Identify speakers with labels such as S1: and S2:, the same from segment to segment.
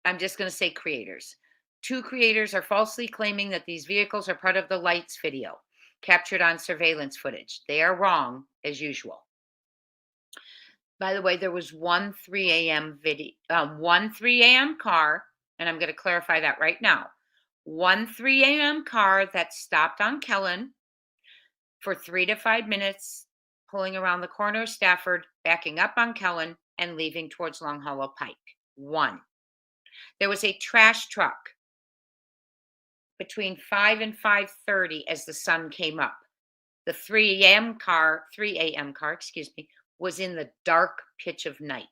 S1: I'm just going to say creators. Two creators are falsely claiming that these vehicles are part of the lights video captured on surveillance footage. They are wrong, as usual. By the way, there was one 3 a.m. video, one 3 a.m. car, and I'm going to clarify that right now. One 3 a.m. car that stopped on Kellen for 3 to 5 minutes, pulling around the corner of Stafford, backing up on Kellen, and leaving towards Long Hollow Pike. One. There was a trash truck between 5 and 5:30 as the sun came up. The 3 a.m. car, excuse me, was in the dark pitch of night.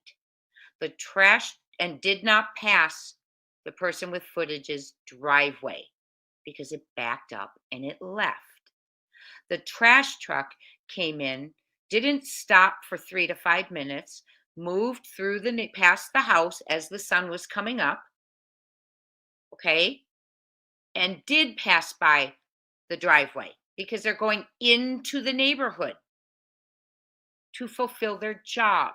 S1: The trash and did not pass the person with footage's driveway because it backed up and it left. The trash truck came in, didn't stop for 3 to 5 minutes, moved through past the house as the sun was coming up. Okay? And did pass by the driveway because they're going into the neighborhood to fulfill their job.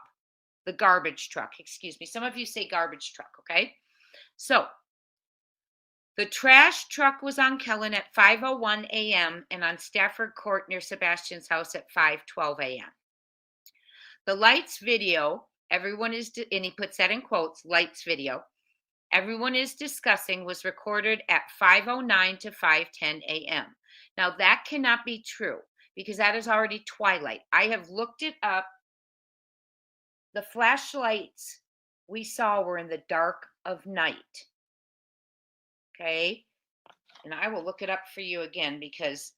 S1: The garbage truck, excuse me. Some of you say garbage truck, okay? So the trash truck was on Kellen at 5:01 a.m. and on Stafford Court near Sebastian's house at 5:12 a.m. The lights video, everyone is, and he puts that in quotes, lights video, everyone is discussing was recorded at 5:09 to 5:10 a.m. Now that cannot be true because that is already twilight. I have looked it up. The flashlights we saw were in the dark of night. Okay. And I will look it up for you again because,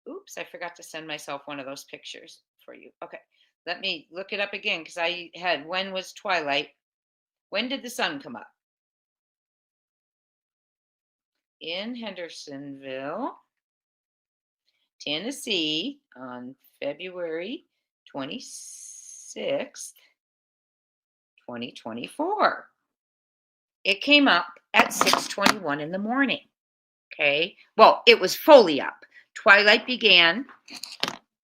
S1: oops, I forgot to send myself one of those pictures for you. Okay. Let me look it up again because I had, when was twilight? When did the sun come up? In Hendersonville, Tennessee on February 26th, 2024. It came up at 6:21 in the morning. Okay. Well, it was fully up. Twilight began,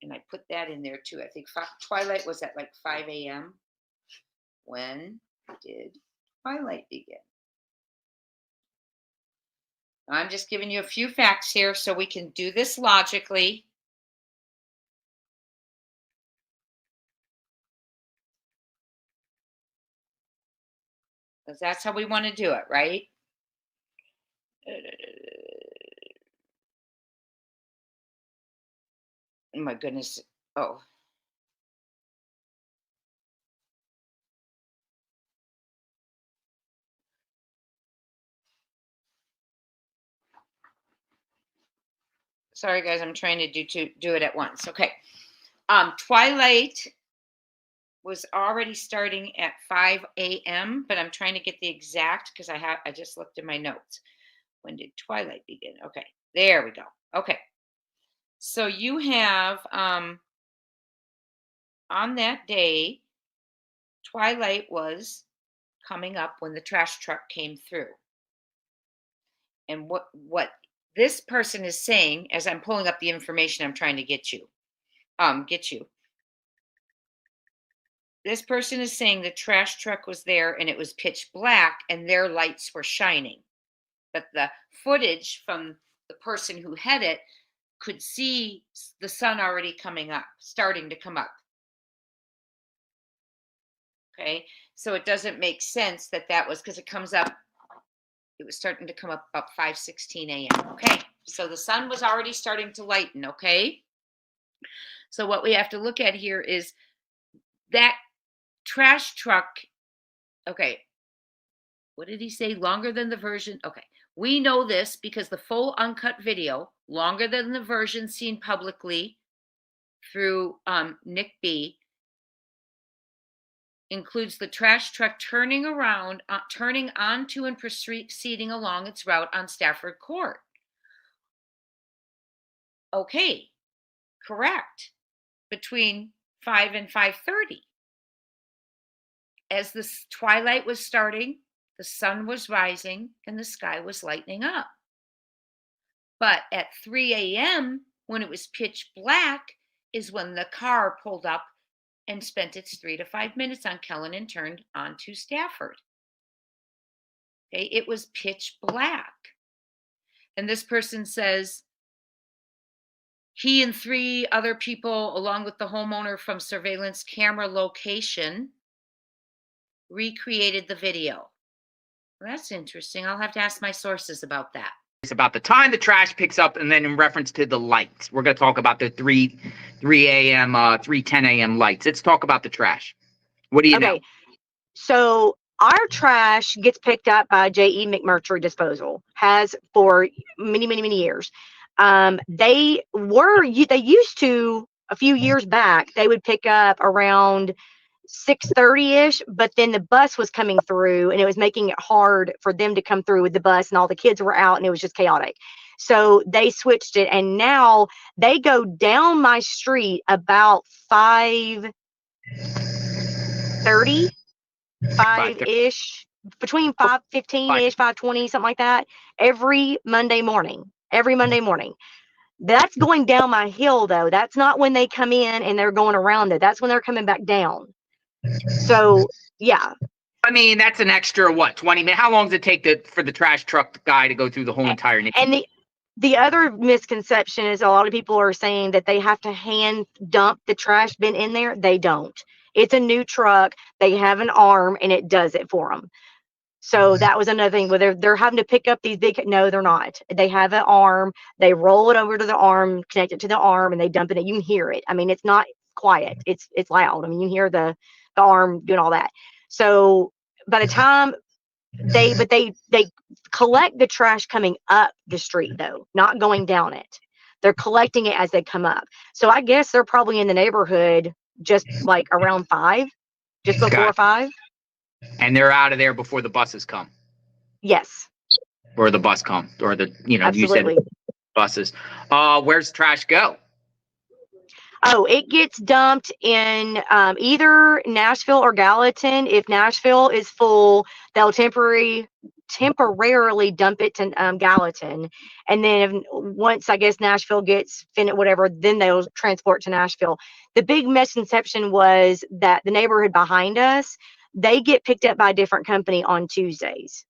S1: and I put that in there too. I think twilight was at like 5 a.m. When did twilight begin? I'm just giving you a few facts here so we can do this logically. Because that's how we want to do it, right? Oh my goodness. Oh. Sorry guys, I'm trying to do it at once. Okay. Twilight was already starting at 5 a.m., but I'm trying to get the exact because I just looked in my notes. When did twilight begin? Okay, there we go. Okay. So you have on that day, twilight was coming up when the trash truck came through. And what this person is saying, as I'm pulling up the information I'm trying to get you. This person is saying the trash truck was there and it was pitch black and their lights were shining. But the footage from the person who had it could see the sun already coming up, starting to come up. Okay, so it doesn't make sense that was because it comes up. It was starting to come up about 5:16 a.m. Okay, so the sun was already starting to lighten. Okay, so what we have to look at here is that trash truck. Okay, what did he say? Longer than the version? Okay, we know this because the full uncut video, longer than the version seen publicly through Nick B, includes the trash truck turning around, turning onto and proceeding along its route on Stafford Court. Okay, correct. Between 5 and 5:30. As the twilight was starting, the sun was rising and the sky was lightening up. But at 3 a.m., when it was pitch black, is when the car pulled up and spent its 3 to 5 minutes on Kellen and turned onto Stafford. Okay, it was pitch black. And this person says he and 3 other people, along with the homeowner from surveillance camera location, recreated the video. Well, that's interesting. I'll have to ask my sources about that.
S2: It's about the time the trash picks up, and then in reference to the lights. We're going to talk about the 3 a.m., 3:10 a.m. lights. Let's talk about the trash. What do you know?
S3: So our trash gets picked up by J.E. McMurtry Disposal, has for many, many, many years. They used to, a few years back, they would pick up around 6:30-ish, but then the bus was coming through and it was making it hard for them to come through with the bus, and all the kids were out and it was just chaotic. So they switched it, and now they go down my street about 5:30, 5-ish, between 5:15-ish, 5:20, something like that, every Monday morning. That's going down my hill, though. That's not when they come in and they're going around it. That's when they're coming back down. So, yeah.
S2: I mean, that's an extra, 20 minutes? How long does it take for the trash truck guy to go through the whole entire neighborhood?
S3: And the other misconception is a lot of people are saying that they have to hand dump the trash bin in there. They don't. It's a new truck. They have an arm, and it does it for them. So that was another thing where they're having to pick up these big. No, they're not. They have an arm. They roll it over to the arm, connect it to the arm, and they dump it. You can hear it. I mean, it's not quiet. It's loud. I mean, you can hear the arm doing all that. So by the time they collect the trash coming up the street, though, not going down it. They're collecting it as they come up. So I guess they're probably in the neighborhood just like around 5, just before 5.
S2: And they're out of there before the buses come.
S3: Yes.
S2: Or the bus comes, or the,
S3: Absolutely.
S2: You said buses. Where's trash go?
S3: Oh, it gets dumped in either Nashville or Gallatin. If Nashville is full, they'll temporarily dump it to Gallatin, and then once I guess Nashville gets whatever, then they'll transport to Nashville. The big misconception was that the neighborhood behind us, they get picked up by a different company on Tuesdays.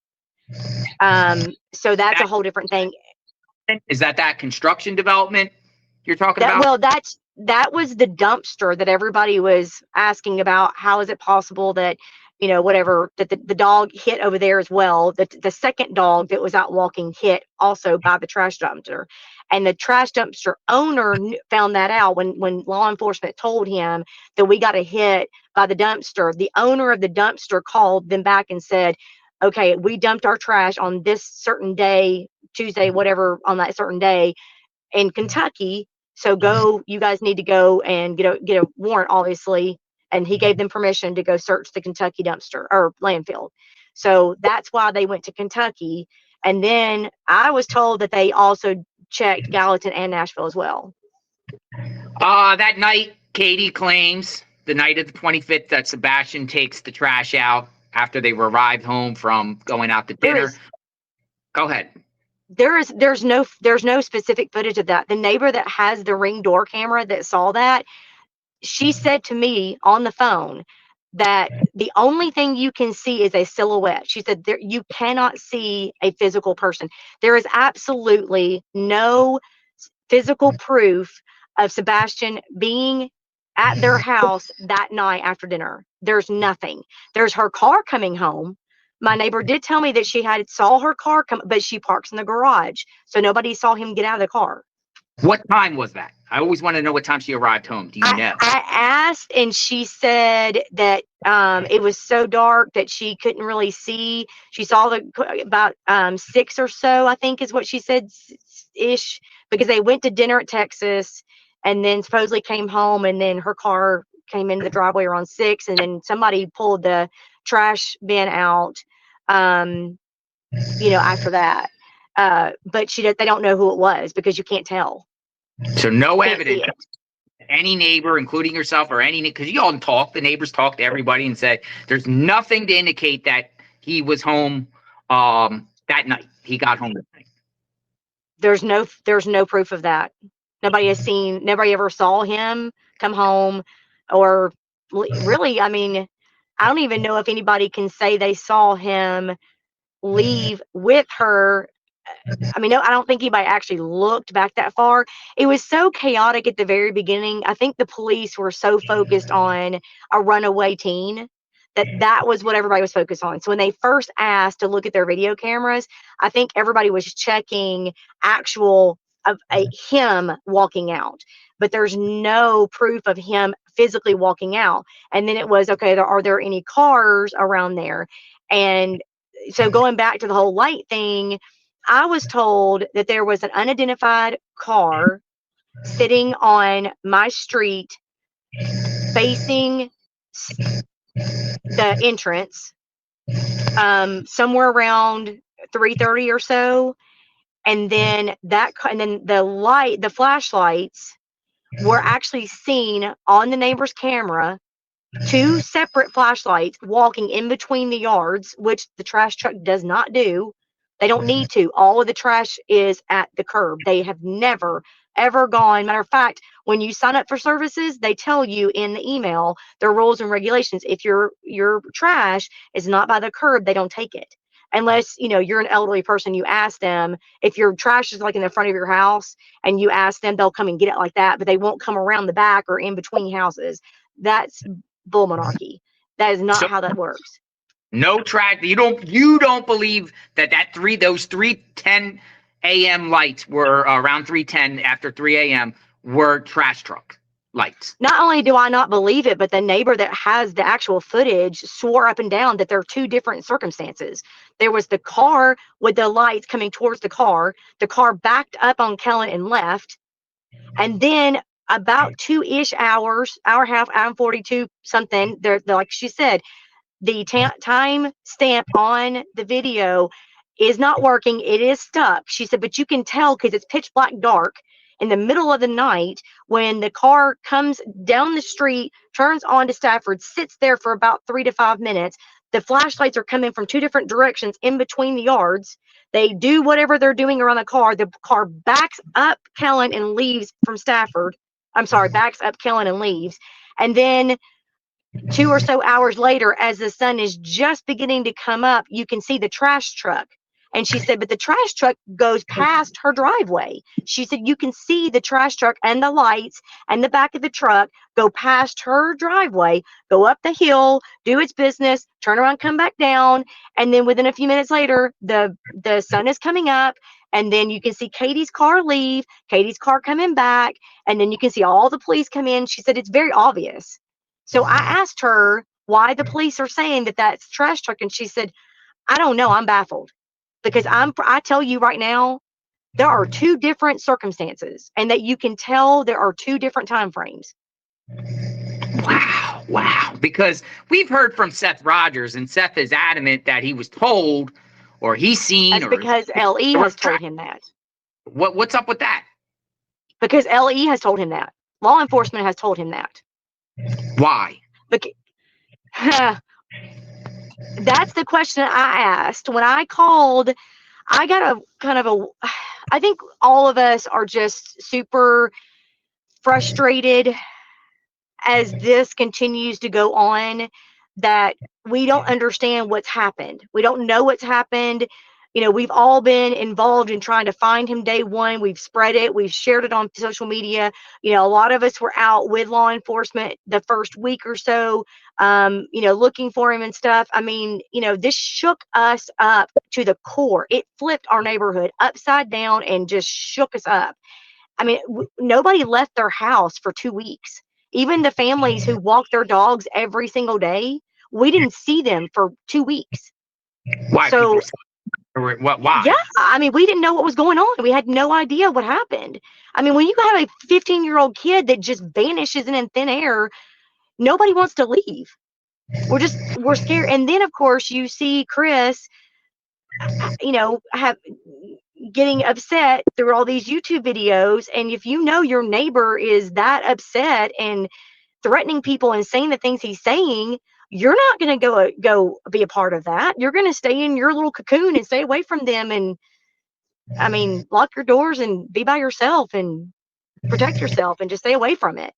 S3: So that's a whole different thing.
S2: Is that construction development you're talking about?
S3: Well, that was the dumpster that everybody was asking about. How is it possible that, whatever, that the dog hit over there as well? The second dog that was out walking hit also by the trash dumpster. And the trash dumpster owner found that out when law enforcement told him that we got a hit by the dumpster. The owner of the dumpster called them back and said, okay, we dumped our trash on this certain day, Tuesday, whatever, on that certain day in Kentucky. So you guys need to go and get a warrant, obviously. And he gave them permission to go search the Kentucky dumpster or landfill. So that's why they went to Kentucky. And then I was told that they also checked Gallatin and Nashville as well.
S2: That night, Katie claims, the night of the 25th, that Sebastian takes the trash out after they arrived home from going out to dinner. Go ahead.
S3: There's no specific footage of that. The neighbor that has the Ring door camera that saw that, she said to me on the phone that the only thing you can see is a silhouette. She said you cannot see a physical person. There is absolutely no physical proof of Sebastian being at their house that night after dinner. There's nothing. There's her car coming home. My neighbor did tell me that she saw her car come, but she parks in the garage, so nobody saw him get out of the car.
S2: What time was that? I always want to know what time she arrived home. Do you know?
S3: I asked, and she said that it was so dark that she couldn't really see. She saw about 6 or so, I think is what she said, ish, because they went to dinner at Texas, and then supposedly came home, and then her car came into the driveway around 6, and then somebody pulled the trash bin out, after that. But they don't know who it was because you can't tell.
S2: So no evidence. Any neighbor, including yourself or because you all talk, the neighbors talk to everybody and say there's nothing to indicate that he was home that night. He got home that night. There's
S3: no proof of that. Nobody ever saw him come home, or really, I mean, I don't even know if anybody can say they saw him leave with her. I mean, no, I don't think anybody actually looked back that far. It was so chaotic at the very beginning. I think the police were so focused on a runaway teen that was what everybody was focused on. So when they first asked to look at their video cameras, I think everybody was checking actual of him walking out, but there's no proof of him physically walking out. And then it was, okay, are there any cars around there? And so going back to the whole light thing, I was told that there was an unidentified car sitting on my street facing the entrance somewhere around 3:30 or so. And then the flashlights were actually seen on the neighbor's camera, 2 separate flashlights walking in between the yards, which the trash truck does not do. They don't need to. All of the trash is at the curb. They have never, ever gone. Matter of fact, when you sign up for services, they tell you in the email their rules and regulations. If your trash is not by the curb, they don't take it. Unless, you're an elderly person, you ask them. If your trash is like in the front of your house and you ask them, they'll come and get it like that, but they won't come around the back or in between houses. That's bull monarchy. That is not how that works.
S2: No track. You don't believe those 3:10 a.m. lights were around 3:10 after 3 a.m. were trash truck lights.
S3: Not only do I not believe it, but the neighbor that has the actual footage swore up and down that there are 2 different circumstances. There was the car with the lights coming towards the car backed up on Kellen and left. And then about 2-ish hours, hour and a half, hour and 42 something, they're like she said, the time stamp on the video is not working. It is stuck. She said, but you can tell because it's pitch black dark in the middle of the night when the car comes down the street, turns onto Stafford, sits there for about 3 to 5 minutes. The flashlights are coming from 2 different directions in between the yards. They do whatever they're doing around the car. The car backs up Kellen and leaves from Stafford. I'm sorry, backs up Kellen and leaves. And then 2 or so hours later, as the sun is just beginning to come up, you can see the trash truck. And she said, but the trash truck goes past her driveway. She said, you can see the trash truck and the lights and the back of the truck go past her driveway, go up the hill, do its business, turn around, come back down. And then within a few minutes later, the sun is coming up. And then you can see Katie's car leave, Katie's car coming back. And then you can see all the police come in. She said, it's very obvious. So I asked her why the police are saying that that's trash truck. And she said, I don't know. I'm baffled. Because I tell you right now, there are 2 different circumstances, and that you can tell there are 2 different time frames.
S2: Wow. Because we've heard from Seth Rogers, and Seth is adamant that he was told, or he's seen.
S3: That's because LE has told him that.
S2: What's up with that?
S3: Because LE has told him that. Law enforcement has told him that.
S2: Why?
S3: Because, that's the question I asked. When I called, I got I think all of us are just super frustrated as this continues to go on, that we don't understand what's happened. We don't know what's happened. We've all been involved in trying to find him day one. We've spread it. We've shared it on social media. A lot of us were out with law enforcement the first week or so, looking for him and stuff. I mean, this shook us up to the core. It flipped our neighborhood upside down and just shook us up. I mean, nobody left their house for 2 weeks. Even the families who walk their dogs every single day, we didn't see them for 2 weeks.
S2: Why?
S3: So,
S2: why?
S3: Yeah, I mean, we didn't know what was going on. We had no idea what happened. I mean, when you have a 15-year-old kid that just vanishes in thin air, nobody wants to leave. We're scared. And then, of course, you see Chris, getting upset through all these YouTube videos. And if your neighbor is that upset and threatening people and saying the things he's saying, you're not going to go be a part of that. You're going to stay in your little cocoon and stay away from them. And I mean, lock your doors and be by yourself and protect yourself and just stay away from it.